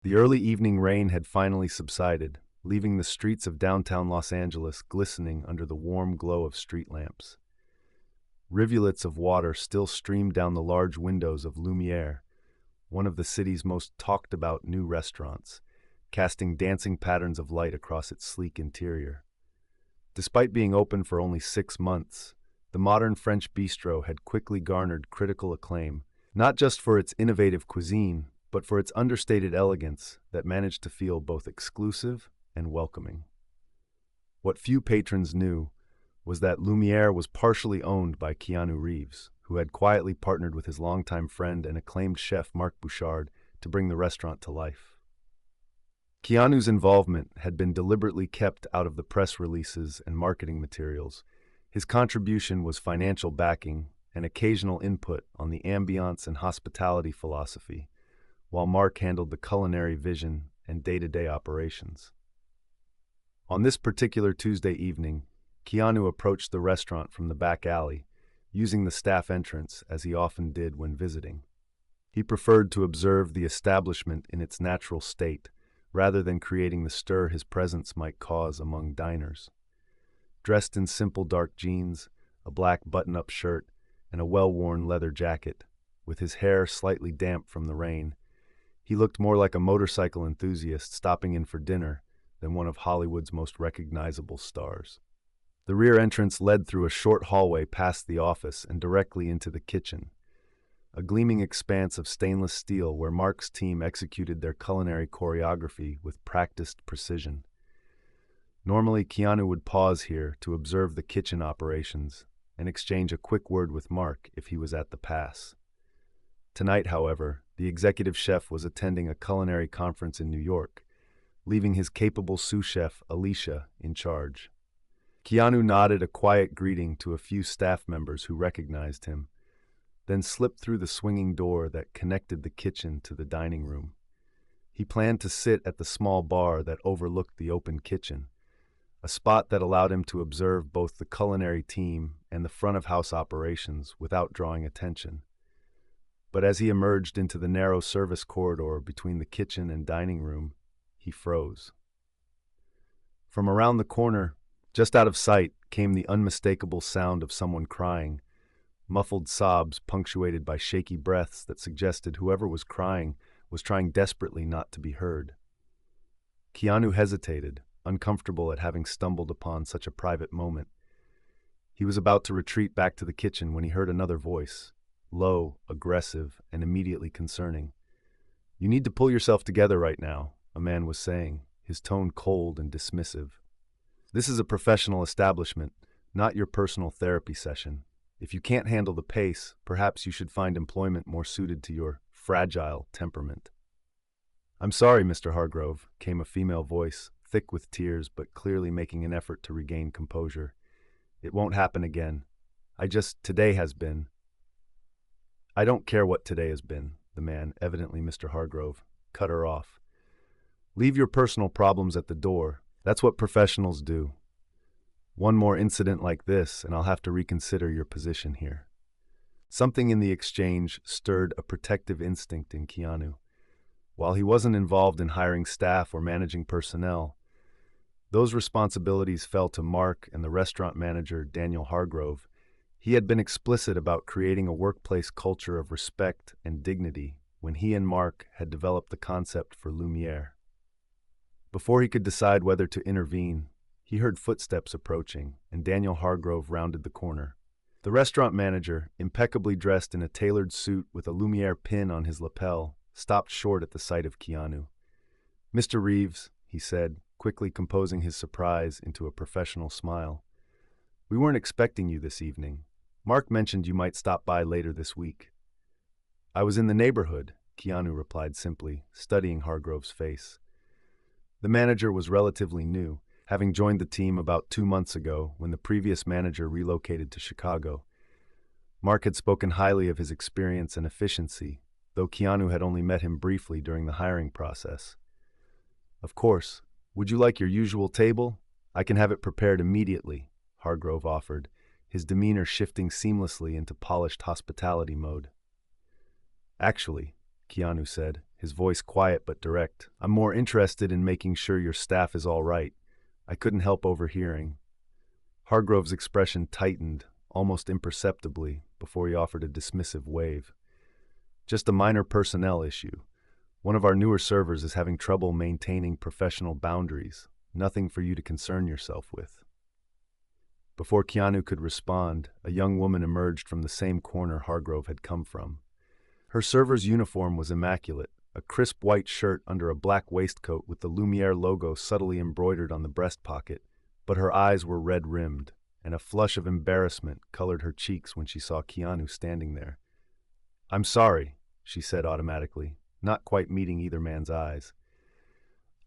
The early evening rain had finally subsided, leaving the streets of downtown Los Angeles glistening under the warm glow of street lamps. Rivulets of water still streamed down the large windows of Lumiere, one of the city's most talked-about new restaurants, casting dancing patterns of light across its sleek interior. Despite being open for only 6 months, the modern French bistro had quickly garnered critical acclaim, not just for its innovative cuisine, but for its understated elegance that managed to feel both exclusive and welcoming. What few patrons knew was that Lumiere was partially owned by Keanu Reeves, who had quietly partnered with his longtime friend and acclaimed chef Marc Bouchard to bring the restaurant to life. Keanu's involvement had been deliberately kept out of the press releases and marketing materials. His contribution was financial backing and occasional input on the ambiance and hospitality philosophy, while Mark handled the culinary vision and day-to-day operations. On this particular Tuesday evening, Keanu approached the restaurant from the back alley, using the staff entrance as he often did when visiting. He preferred to observe the establishment in its natural state, rather than creating the stir his presence might cause among diners. Dressed in simple dark jeans, a black button-up shirt, and a well-worn leather jacket, with his hair slightly damp from the rain, he looked more like a motorcycle enthusiast stopping in for dinner than one of Hollywood's most recognizable stars. The rear entrance led through a short hallway past the office and directly into the kitchen, a gleaming expanse of stainless steel where Mark's team executed their culinary choreography with practiced precision. Normally, Keanu would pause here to observe the kitchen operations and exchange a quick word with Mark if he was at the pass. Tonight, however, the executive chef was attending a culinary conference in New York, leaving his capable sous chef, Alicia, in charge. Keanu nodded a quiet greeting to a few staff members who recognized him, then slipped through the swinging door that connected the kitchen to the dining room. He planned to sit at the small bar that overlooked the open kitchen, a spot that allowed him to observe both the culinary team and the front-of-house operations without drawing attention. But as he emerged into the narrow service corridor between the kitchen and dining room, he froze. From around the corner, just out of sight, came the unmistakable sound of someone crying, muffled sobs punctuated by shaky breaths that suggested whoever was crying was trying desperately not to be heard. Keanu hesitated, uncomfortable at having stumbled upon such a private moment. He was about to retreat back to the kitchen when he heard another voice, low, aggressive, and immediately concerning. "You need to pull yourself together right now," a man was saying, his tone cold and dismissive. "This is a professional establishment, not your personal therapy session. If you can't handle the pace, perhaps you should find employment more suited to your fragile temperament." "I'm sorry, Mr. Hargrove," came a female voice, thick with tears but clearly making an effort to regain composure. "It won't happen again. Today has been." "I don't care what today has been," the man, evidently Mr. Hargrove, cut her off. "Leave your personal problems at the door. That's what professionals do. One more incident like this, and I'll have to reconsider your position here." Something in the exchange stirred a protective instinct in Keanu. While he wasn't involved in hiring staff or managing personnel, those responsibilities fell to Mark and the restaurant manager, Daniel Hargrove. He had been explicit about creating a workplace culture of respect and dignity when he and Mark had developed the concept for Lumiere. Before he could decide whether to intervene, he heard footsteps approaching, and Daniel Hargrove rounded the corner. The restaurant manager, impeccably dressed in a tailored suit with a Lumiere pin on his lapel, stopped short at the sight of Keanu. "Mr. Reeves," he said, quickly composing his surprise into a professional smile. "We weren't expecting you this evening. Mark mentioned you might stop by later this week." "I was in the neighborhood," Keanu replied simply, studying Hargrove's face. The manager was relatively new, having joined the team about 2 months ago when the previous manager relocated to Chicago. Mark had spoken highly of his experience and efficiency, though Keanu had only met him briefly during the hiring process. "Of course. Would you like your usual table? I can have it prepared immediately," Hargrove offered, his demeanor shifting seamlessly into polished hospitality mode. "Actually," Keanu said, his voice quiet but direct. "I'm more interested in making sure your staff is all right." I couldn't help overhearing. Hargrove's expression tightened, almost imperceptibly, before he offered a dismissive wave. "Just a minor personnel issue. One of our newer servers is having trouble maintaining professional boundaries. Nothing for you to concern yourself with." Before Keanu could respond, a young woman emerged from the same corner Hargrove had come from. Her server's uniform was immaculate, a crisp white shirt under a black waistcoat with the Lumiere logo subtly embroidered on the breast pocket, but her eyes were red-rimmed, and a flush of embarrassment colored her cheeks when she saw Keanu standing there. "I'm sorry," she said automatically, not quite meeting either man's eyes.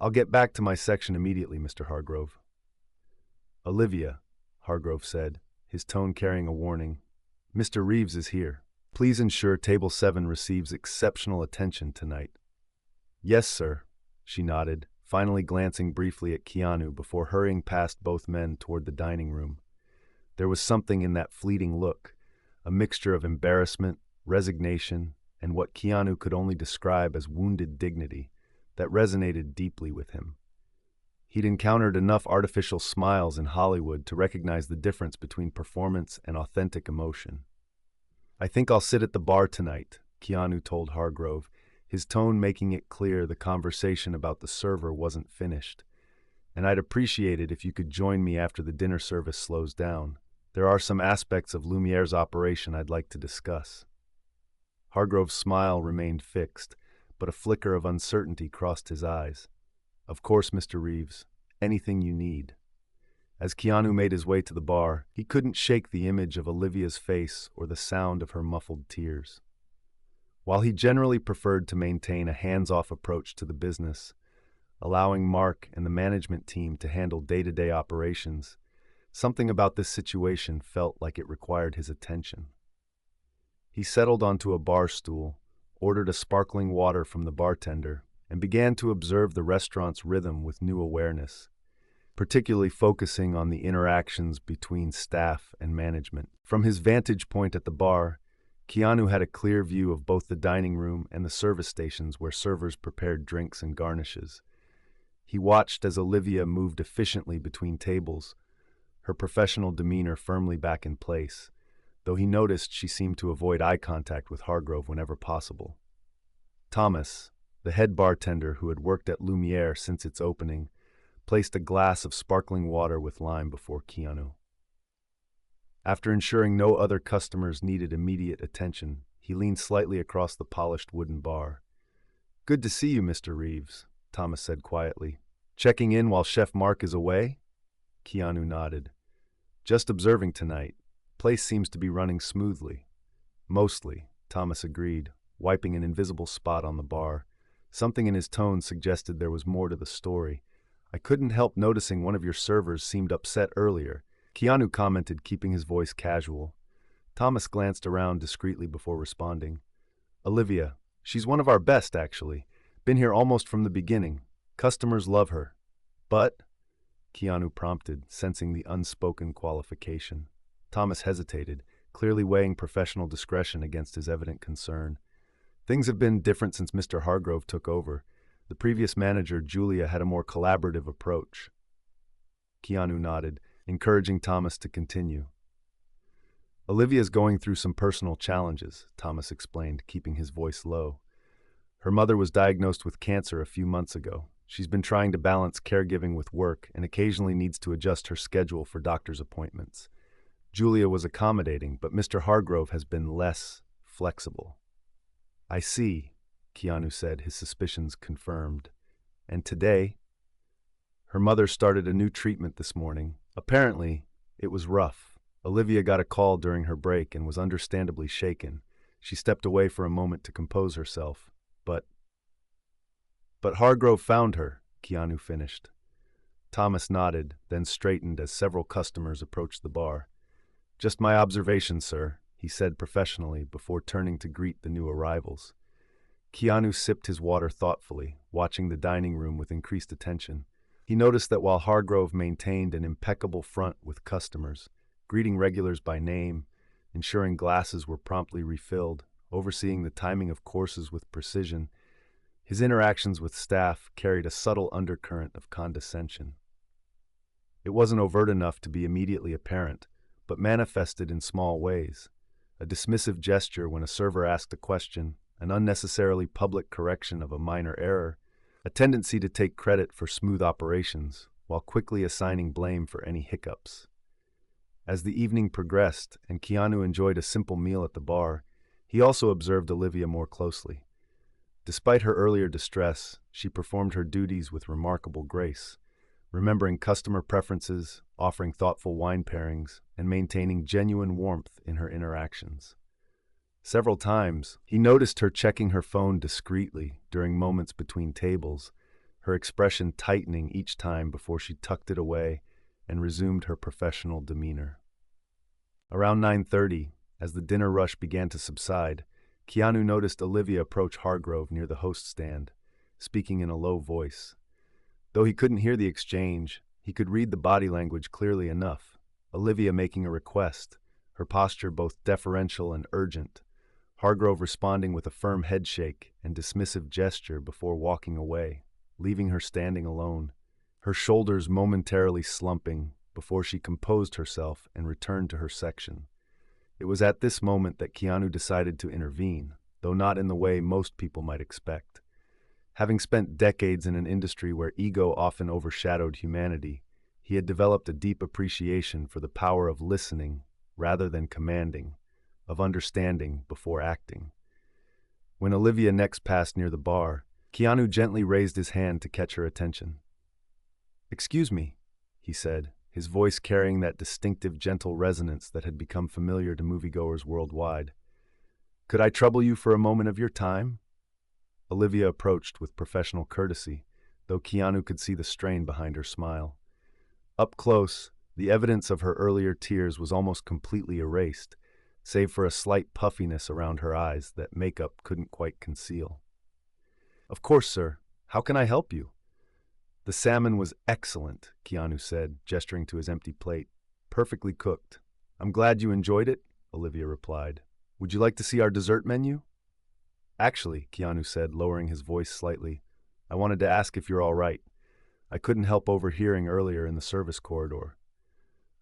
"I'll get back to my section immediately, Mr. Hargrove." "Olivia," Hargrove said, his tone carrying a warning, "Mr. Reeves is here. Please ensure Table 7 receives exceptional attention tonight." "Yes, sir," she nodded, finally glancing briefly at Keanu before hurrying past both men toward the dining room. There was something in that fleeting look, a mixture of embarrassment, resignation, and what Keanu could only describe as wounded dignity, that resonated deeply with him. He'd encountered enough artificial smiles in Hollywood to recognize the difference between performance and authentic emotion. "I think I'll sit at the bar tonight," Keanu told Hargrove, his tone making it clear the conversation about the server wasn't finished. "And I'd appreciate it if you could join me after the dinner service slows down. There are some aspects of Lumiere's operation I'd like to discuss." Hargrove's smile remained fixed, but a flicker of uncertainty crossed his eyes. "Of course, Mr. Reeves. Anything you need." As Keanu made his way to the bar, he couldn't shake the image of Olivia's face or the sound of her muffled tears. While he generally preferred to maintain a hands-off approach to the business, allowing Mark and the management team to handle day-to-day operations, something about this situation felt like it required his attention. He settled onto a bar stool, ordered a sparkling water from the bartender, and began to observe the restaurant's rhythm with new awareness, particularly focusing on the interactions between staff and management. From his vantage point at the bar, Keanu had a clear view of both the dining room and the service stations where servers prepared drinks and garnishes. He watched as Olivia moved efficiently between tables, her professional demeanor firmly back in place, though he noticed she seemed to avoid eye contact with Hargrove whenever possible. Thomas, the head bartender who had worked at Lumiere since its opening, placed a glass of sparkling water with lime before Keanu. After ensuring no other customers needed immediate attention, he leaned slightly across the polished wooden bar. "Good to see you, Mr. Reeves," Thomas said quietly. "Checking in while Chef Mark is away?" Keanu nodded. "Just observing tonight. Place seems to be running smoothly." "Mostly," Thomas agreed, wiping an invisible spot on the bar. Something in his tone suggested there was more to the story. "I couldn't help noticing one of your servers seemed upset earlier," Keanu commented, keeping his voice casual. Thomas glanced around discreetly before responding. "Olivia. She's one of our best, actually. Been here almost from the beginning. Customers love her." "But?" Keanu prompted, sensing the unspoken qualification. Thomas hesitated, clearly weighing professional discretion against his evident concern. "Things have been different since Mr. Hargrove took over. The previous manager, Julia, had a more collaborative approach." Keanu nodded, encouraging Thomas to continue. "Olivia's going through some personal challenges," Thomas explained, keeping his voice low. "Her mother was diagnosed with cancer a few months ago. She's been trying to balance caregiving with work and occasionally needs to adjust her schedule for doctor's appointments. Julia was accommodating, but Mr. Hargrove has been less flexible." "I see," Keanu said, his suspicions confirmed. "And today?" "Her mother started a new treatment this morning. Apparently, it was rough. Olivia got a call during her break and was understandably shaken. She stepped away for a moment to compose herself. But Hargrove found her," Keanu finished. Thomas nodded, then straightened as several customers approached the bar. "Just my observation, sir," he said professionally before turning to greet the new arrivals. Keanu sipped his water thoughtfully, watching the dining room with increased attention. He noticed that while Hargrove maintained an impeccable front with customers, greeting regulars by name, ensuring glasses were promptly refilled, overseeing the timing of courses with precision, His interactions with staff carried a subtle undercurrent of condescension. It wasn't overt enough to be immediately apparent, but manifested in small ways. A dismissive gesture when a server asked a question, an unnecessarily public correction of a minor error, a tendency to take credit for smooth operations, while quickly assigning blame for any hiccups. As the evening progressed and Keanu enjoyed a simple meal at the bar, he also observed Olivia more closely. Despite her earlier distress, she performed her duties with remarkable grace, remembering customer preferences, offering thoughtful wine pairings, and maintaining genuine warmth in her interactions. Several times, he noticed her checking her phone discreetly during moments between tables, her expression tightening each time before she tucked it away and resumed her professional demeanor. Around 9:30, as the dinner rush began to subside, Keanu noticed Olivia approach Hargrove near the host stand, speaking in a low voice. Though he couldn't hear the exchange, he could read the body language clearly enough. Olivia making a request, her posture both deferential and urgent, Hargrove responding with a firm headshake and dismissive gesture before walking away, leaving her standing alone, her shoulders momentarily slumping before she composed herself and returned to her section. It was at this moment that Keanu decided to intervene, though not in the way most people might expect. Having spent decades in an industry where ego often overshadowed humanity, he had developed a deep appreciation for the power of listening rather than commanding, of understanding before acting. When Olivia next passed near the bar, Keanu gently raised his hand to catch her attention. "Excuse me," he said, his voice carrying that distinctive gentle resonance that had become familiar to moviegoers worldwide. "Could I trouble you for a moment of your time?" Olivia approached with professional courtesy, though Keanu could see the strain behind her smile. Up close, the evidence of her earlier tears was almost completely erased, save for a slight puffiness around her eyes that makeup couldn't quite conceal. "Of course, sir. How can I help you?" "The salmon was excellent," Keanu said, gesturing to his empty plate. "Perfectly cooked." "I'm glad you enjoyed it," Olivia replied. "Would you like to see our dessert menu?" "Actually," Keanu said, lowering his voice slightly, "I wanted to ask if you're all right. I couldn't help overhearing earlier in the service corridor."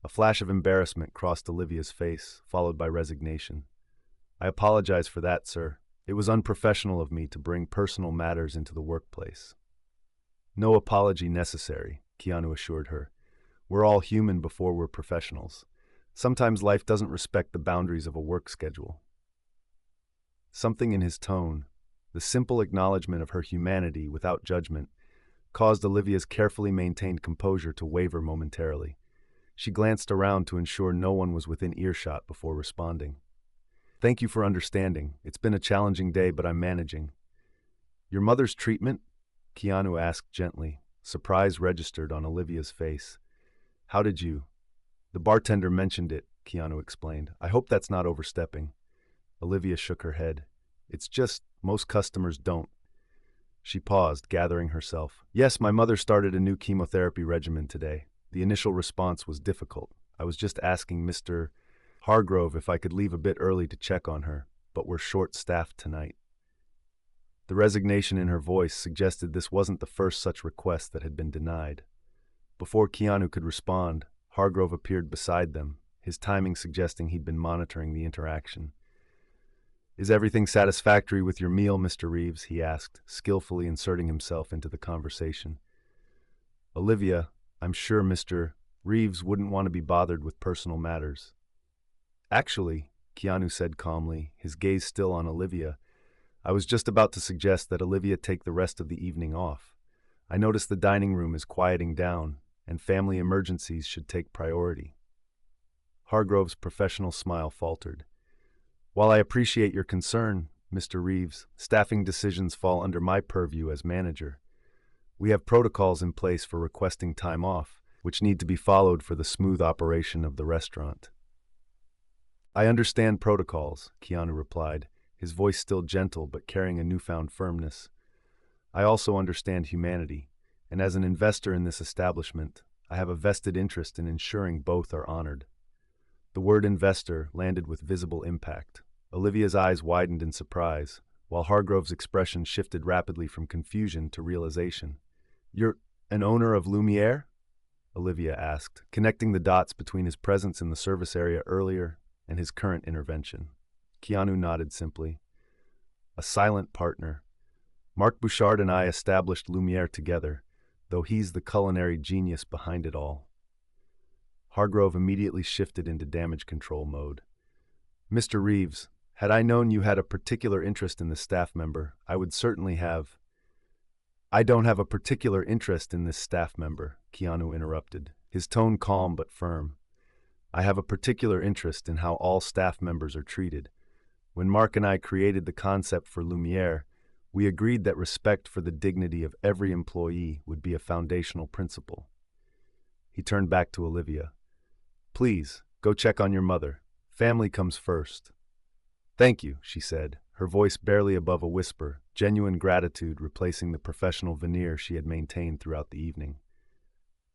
A flash of embarrassment crossed Olivia's face, followed by resignation. "I apologize for that, sir. It was unprofessional of me to bring personal matters into the workplace." "No apology necessary," Keanu assured her. "We're all human before we're professionals. Sometimes life doesn't respect the boundaries of a work schedule." Something in his tone, the simple acknowledgement of her humanity without judgment, caused Olivia's carefully maintained composure to waver momentarily. She glanced around to ensure no one was within earshot before responding. "Thank you for understanding. It's been a challenging day, but I'm managing." "Your mother's treatment?" Keanu asked gently, surprise registered on Olivia's face. "How did you—" "The bartender mentioned it," Keanu explained. "I hope that's not overstepping." Olivia shook her head. "It's just, most customers don't." She paused, gathering herself. "Yes, my mother started a new chemotherapy regimen today. The initial response was difficult. I was just asking Mr. Hargrove if I could leave a bit early to check on her, but we're short-staffed tonight." The resignation in her voice suggested this wasn't the first such request that had been denied. Before Keanu could respond, Hargrove appeared beside them, his timing suggesting he'd been monitoring the interaction. "Is everything satisfactory with your meal, Mr. Reeves?" he asked, skillfully inserting himself into the conversation. "Olivia, I'm sure Mr. Reeves wouldn't want to be bothered with personal matters." "Actually," Keanu said calmly, his gaze still on Olivia, "I was just about to suggest that Olivia take the rest of the evening off. I notice the dining room is quieting down, and family emergencies should take priority." Hargrove's professional smile faltered. "While I appreciate your concern, Mr. Reeves, staffing decisions fall under my purview as manager. We have protocols in place for requesting time off, which need to be followed for the smooth operation of the restaurant." "I understand protocols," Keanu replied, his voice still gentle but carrying a newfound firmness. "I also understand humanity, and as an investor in this establishment, I have a vested interest in ensuring both are honored." The word investor landed with visible impact. Olivia's eyes widened in surprise, while Hargrove's expression shifted rapidly from confusion to realization. "You're an owner of Lumiere?" Olivia asked, connecting the dots between his presence in the service area earlier and his current intervention. Keanu nodded simply. "A silent partner. Marc Bouchard and I established Lumiere together, though he's the culinary genius behind it all." Hargrove immediately shifted into damage control mode. "Mr. Reeves, had I known you had a particular interest in this staff member, I would certainly have—" "I don't have a particular interest in this staff member," Keanu interrupted, his tone calm but firm. "I have a particular interest in how all staff members are treated. When Mark and I created the concept for Lumiere, we agreed that respect for the dignity of every employee would be a foundational principle." He turned back to Olivia. "Please, go check on your mother. Family comes first." "Thank you," she said, her voice barely above a whisper, genuine gratitude replacing the professional veneer she had maintained throughout the evening.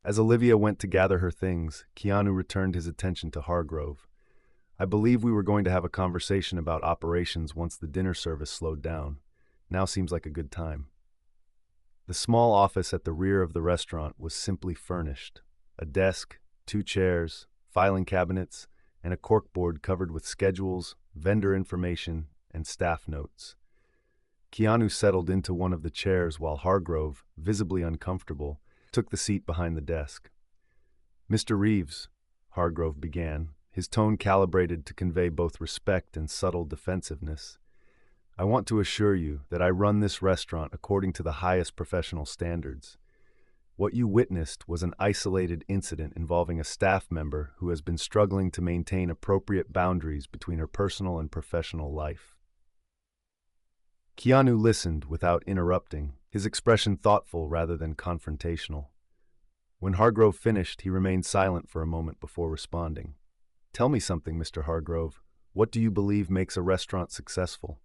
As Olivia went to gather her things, Keanu returned his attention to Hargrove. "I believe we were going to have a conversation about operations once the dinner service slowed down. Now seems like a good time." The small office at the rear of the restaurant was simply furnished. A desk, 2 chairs, filing cabinets, and a corkboard covered with schedules, vendor information, and staff notes. Keanu settled into one of the chairs while Hargrove, visibly uncomfortable, took the seat behind the desk. "Mr. Reeves," Hargrove began, his tone calibrated to convey both respect and subtle defensiveness, "I want to assure you that I run this restaurant according to the highest professional standards. What you witnessed was an isolated incident involving a staff member who has been struggling to maintain appropriate boundaries between her personal and professional life." Keanu listened without interrupting, his expression thoughtful rather than confrontational. When Hargrove finished, he remained silent for a moment before responding. "Tell me something, Mr. Hargrove. What do you believe makes a restaurant successful?"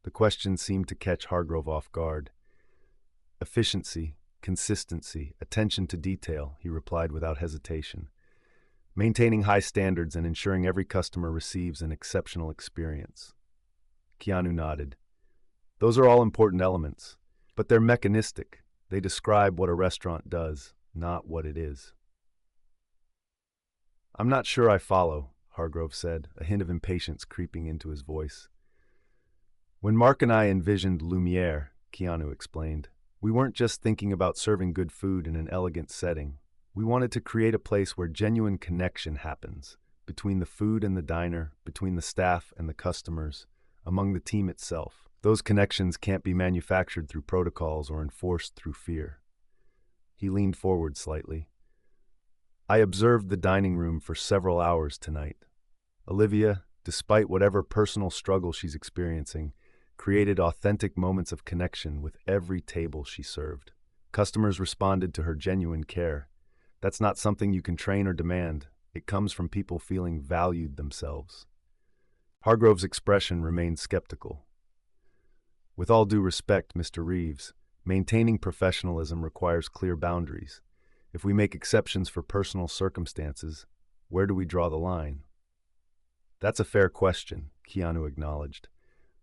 The question seemed to catch Hargrove off guard. "Efficiency, consistency, attention to detail," he replied without hesitation. "Maintaining high standards and ensuring every customer receives an exceptional experience." Keanu nodded. "Those are all important elements, but they're mechanistic. They describe what a restaurant does, not what it is." "I'm not sure I follow," Hargrove said, a hint of impatience creeping into his voice. "When Mark and I envisioned Lumiere," Keanu explained, "we weren't just thinking about serving good food in an elegant setting. We wanted to create a place where genuine connection happens, between the food and the diner, between the staff and the customers, among the team itself. Those connections can't be manufactured through protocols or enforced through fear." He leaned forward slightly. "I observed the dining room for several hours tonight. Olivia, despite whatever personal struggle she's experiencing, created authentic moments of connection with every table she served. Customers responded to her genuine care. That's not something you can train or demand. It comes from people feeling valued themselves." Hargrove's expression remained skeptical. "With all due respect, Mr. Reeves, maintaining professionalism requires clear boundaries. If we make exceptions for personal circumstances, where do we draw the line?" "That's a fair question," Keanu acknowledged.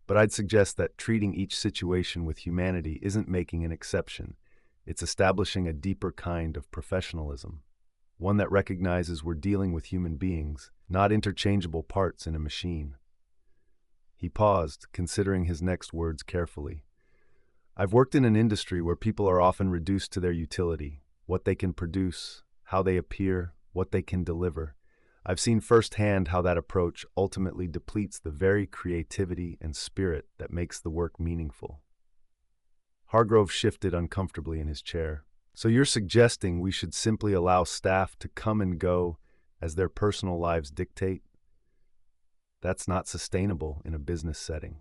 "But I'd suggest that treating each situation with humanity isn't making an exception. It's establishing a deeper kind of professionalism, one that recognizes we're dealing with human beings, not interchangeable parts in a machine." He paused, considering his next words carefully. "I've worked in an industry where people are often reduced to their utility, what they can produce, how they appear, what they can deliver. I've seen firsthand how that approach ultimately depletes the very creativity and spirit that makes the work meaningful." Hargrove shifted uncomfortably in his chair. "So you're suggesting we should simply allow staff to come and go as their personal lives dictate? That's not sustainable in a business setting."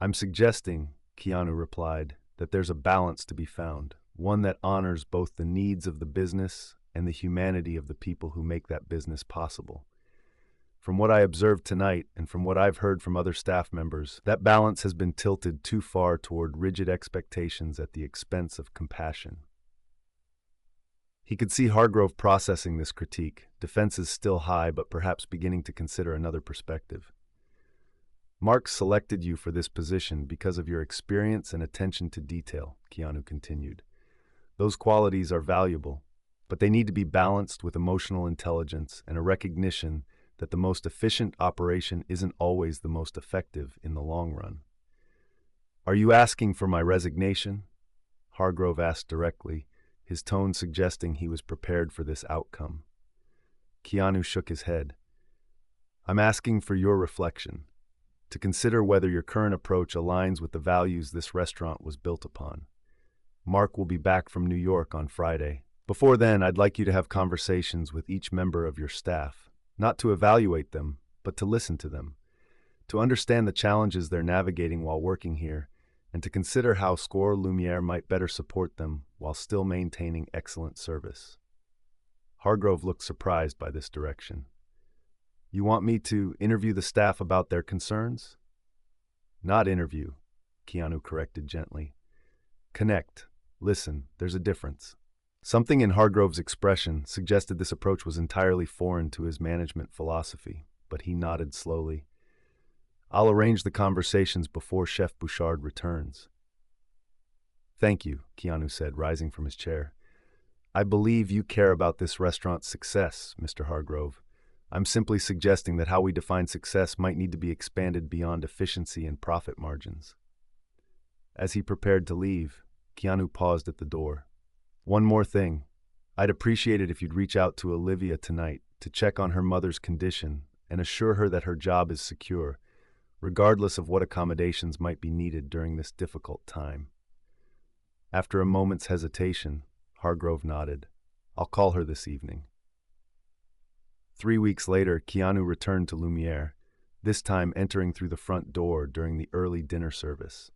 "I'm suggesting," Keanu replied, "that there's a balance to be found, one that honors both the needs of the business and the humanity of the people who make that business possible. From what I observed tonight and from what I've heard from other staff members, that balance has been tilted too far toward rigid expectations at the expense of compassion." He could see Hargrove processing this critique, defenses still high but perhaps beginning to consider another perspective. Mark selected you for this position because of your experience and attention to detail, Keanu continued. Those qualities are valuable, but they need to be balanced with emotional intelligence and a recognition that the most efficient operation isn't always the most effective in the long run. Are you asking for my resignation? Hargrove asked directly, his tone suggesting he was prepared for this outcome. Keanu shook his head. I'm asking for your reflection, to consider whether your current approach aligns with the values this restaurant was built upon. Mark will be back from New York on Friday. Before then, I'd like you to have conversations with each member of your staff, not to evaluate them, but to listen to them, to understand the challenges they're navigating while working here, and to consider how Score Lumiere might better support them while still maintaining excellent service. Hargrove looked surprised by this direction. You want me to interview the staff about their concerns? Not interview, Keanu corrected gently. Connect. Listen, there's a difference. Something in Hargrove's expression suggested this approach was entirely foreign to his management philosophy, but he nodded slowly. I'll arrange the conversations before Chef Bouchard returns. Thank you, Keanu said, rising from his chair. I believe you care about this restaurant's success, Mr. Hargrove. I'm simply suggesting that how we define success might need to be expanded beyond efficiency and profit margins. As he prepared to leave, Keanu paused at the door. One more thing. I'd appreciate it if you'd reach out to Olivia tonight to check on her mother's condition and assure her that her job is secure, regardless of what accommodations might be needed during this difficult time. After a moment's hesitation, Hargrove nodded. I'll call her this evening. 3 weeks later, Keanu returned to Lumiere, this time entering through the front door during the early dinner service.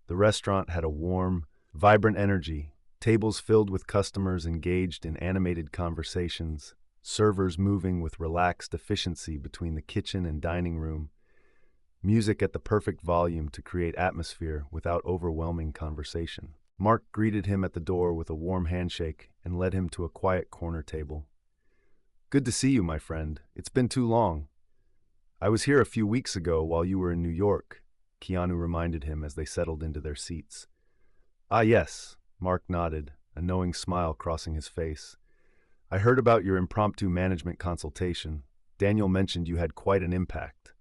The restaurant had a warm, vibrant energy, tables filled with customers engaged in animated conversations, servers moving with relaxed efficiency between the kitchen and dining room, music at the perfect volume to create atmosphere without overwhelming conversation. Mark greeted him at the door with a warm handshake and led him to a quiet corner table. Good to see you, my friend. It's been too long. I was here a few weeks ago while you were in New York, Keanu reminded him as they settled into their seats. Ah, yes, Mark nodded, a knowing smile crossing his face. I heard about your impromptu management consultation. Daniel mentioned you had quite an impact.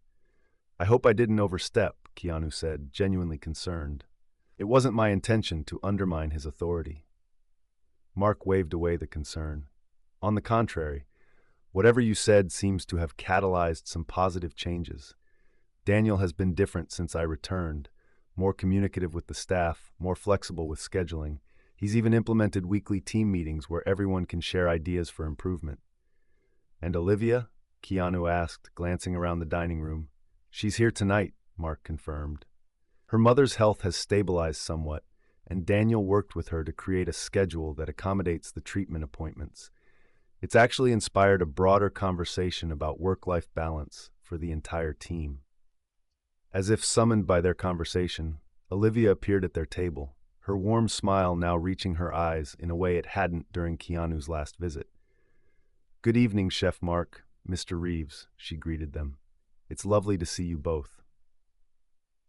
I hope I didn't overstep, Keanu said, genuinely concerned. It wasn't my intention to undermine his authority. Mark waved away the concern. On the contrary, whatever you said seems to have catalyzed some positive changes. Daniel has been different since I returned, more communicative with the staff, more flexible with scheduling. He's even implemented weekly team meetings where everyone can share ideas for improvement. And Olivia? Keanu asked, glancing around the dining room. She's here tonight, Mark confirmed. Her mother's health has stabilized somewhat, and Daniel worked with her to create a schedule that accommodates the treatment appointments. It's actually inspired a broader conversation about work-life balance for the entire team. As if summoned by their conversation, Olivia appeared at their table, her warm smile now reaching her eyes in a way it hadn't during Keanu's last visit. Good evening, Chef Mark, Mr. Reeves, she greeted them. It's lovely to see you both.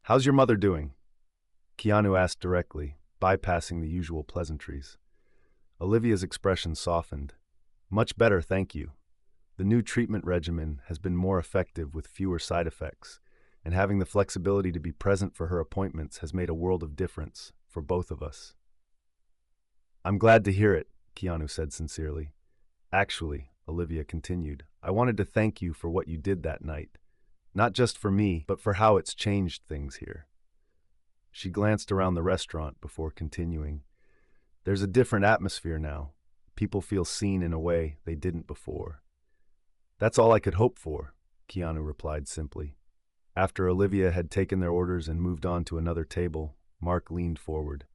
How's your mother doing? Keanu asked directly, bypassing the usual pleasantries. Olivia's expression softened. Much better, thank you. The new treatment regimen has been more effective with fewer side effects, and having the flexibility to be present for her appointments has made a world of difference for both of us. I'm glad to hear it, Keanu said sincerely. Actually, Olivia continued, I wanted to thank you for what you did that night. Not just for me, but for how it's changed things here. She glanced around the restaurant before continuing. There's a different atmosphere now. People feel seen in a way they didn't before. That's all I could hope for, Keanu replied simply. After Olivia had taken their orders and moved on to another table, Mark leaned forward.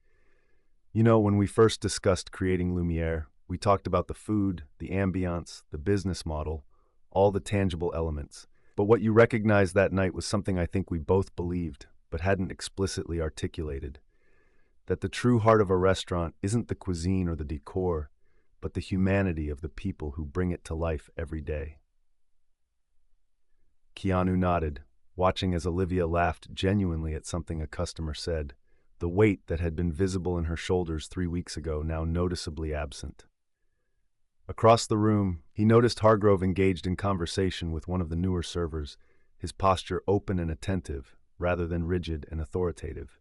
You know, when we first discussed creating Lumiere, we talked about the food, the ambiance, the business model, all the tangible elements. But what you recognized that night was something I think we both believed, but hadn't explicitly articulated. That the true heart of a restaurant isn't the cuisine or the decor, but the humanity of the people who bring it to life every day. Keanu nodded, watching as Olivia laughed genuinely at something a customer said, the weight that had been visible in her shoulders 3 weeks ago now noticeably absent. Across the room, he noticed Hargrove engaged in conversation with one of the newer servers, his posture open and attentive, rather than rigid and authoritative.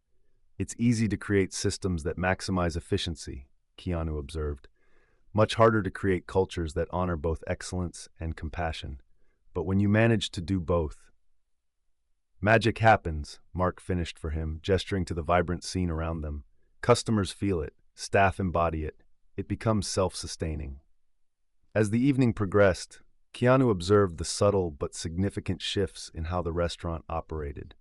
"It's easy to create systems that maximize efficiency," Keanu observed. "Much harder to create cultures that honor both excellence and compassion. But when you manage to do both, magic happens," Mark finished for him, gesturing to the vibrant scene around them. "Customers feel it, staff embody it. It becomes self-sustaining." As the evening progressed, Keanu observed the subtle but significant shifts in how the restaurant operated.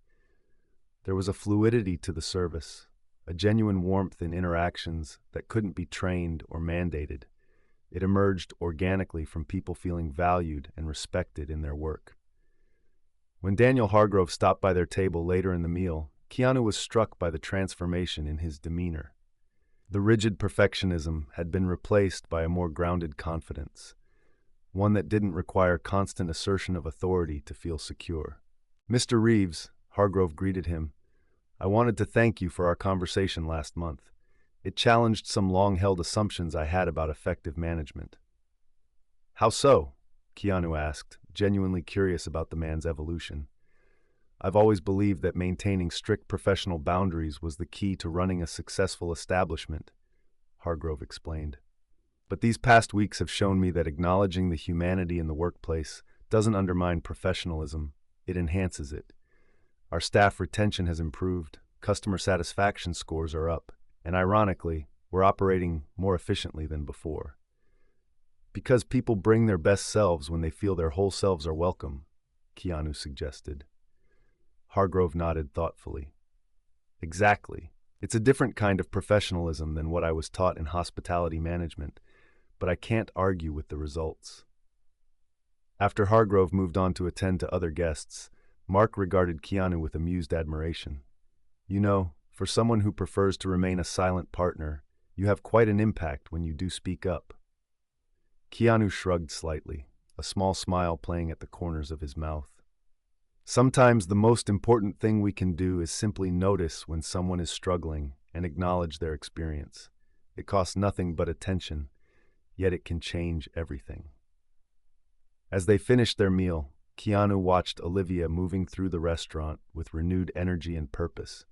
There was a fluidity to the service, a genuine warmth in interactions that couldn't be trained or mandated. It emerged organically from people feeling valued and respected in their work. When Daniel Hargrove stopped by their table later in the meal, Keanu was struck by the transformation in his demeanor. The rigid perfectionism had been replaced by a more grounded confidence, one that didn't require constant assertion of authority to feel secure. "Mr. Reeves," Hargrove greeted him, "I wanted to thank you for our conversation last month. It challenged some long-held assumptions I had about effective management." "How so?" Keanu asked, genuinely curious about the man's evolution. "I've always believed that maintaining strict professional boundaries was the key to running a successful establishment," Hargrove explained. "But these past weeks have shown me that acknowledging the humanity in the workplace doesn't undermine professionalism, it enhances it. Our staff retention has improved, customer satisfaction scores are up, and ironically, we're operating more efficiently than before. Because people bring their best selves when they feel their whole selves are welcome," Keanu suggested. Hargrove nodded thoughtfully. "Exactly. It's a different kind of professionalism than what I was taught in hospitality management, but I can't argue with the results." After Hargrove moved on to attend to other guests, Mark regarded Keanu with amused admiration. "You know, for someone who prefers to remain a silent partner, you have quite an impact when you do speak up." Keanu shrugged slightly, a small smile playing at the corners of his mouth. "Sometimes the most important thing we can do is simply notice when someone is struggling and acknowledge their experience. It costs nothing but attention, yet it can change everything." As they finished their meal, Keanu watched Olivia moving through the restaurant with renewed energy and purpose,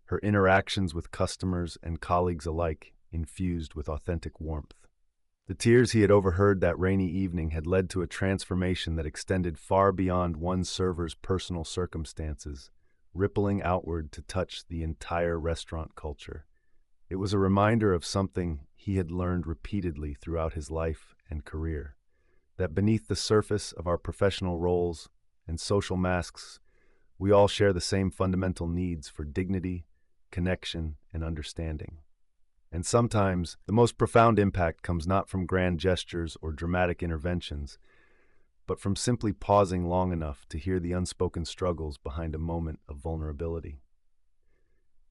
her interactions with customers and colleagues alike infused with authentic warmth. The tears he had overheard that rainy evening had led to a transformation that extended far beyond one server's personal circumstances, rippling outward to touch the entire restaurant culture. It was a reminder of something he had learned repeatedly throughout his life and career, that beneath the surface of our professional roles and social masks, we all share the same fundamental needs for dignity, connection, and understanding. And sometimes, the most profound impact comes not from grand gestures or dramatic interventions, but from simply pausing long enough to hear the unspoken struggles behind a moment of vulnerability.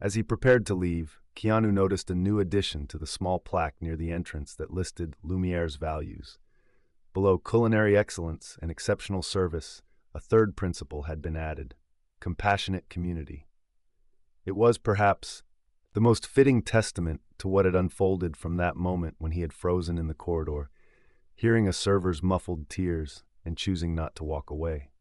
As he prepared to leave, Keanu noticed a new addition to the small plaque near the entrance that listed Lumiere's values. Below culinary excellence and exceptional service, a third principle had been added: compassionate community. It was, perhaps, the most fitting testament to what had unfolded from that moment when he had frozen in the corridor, hearing a server's muffled tears and choosing not to walk away.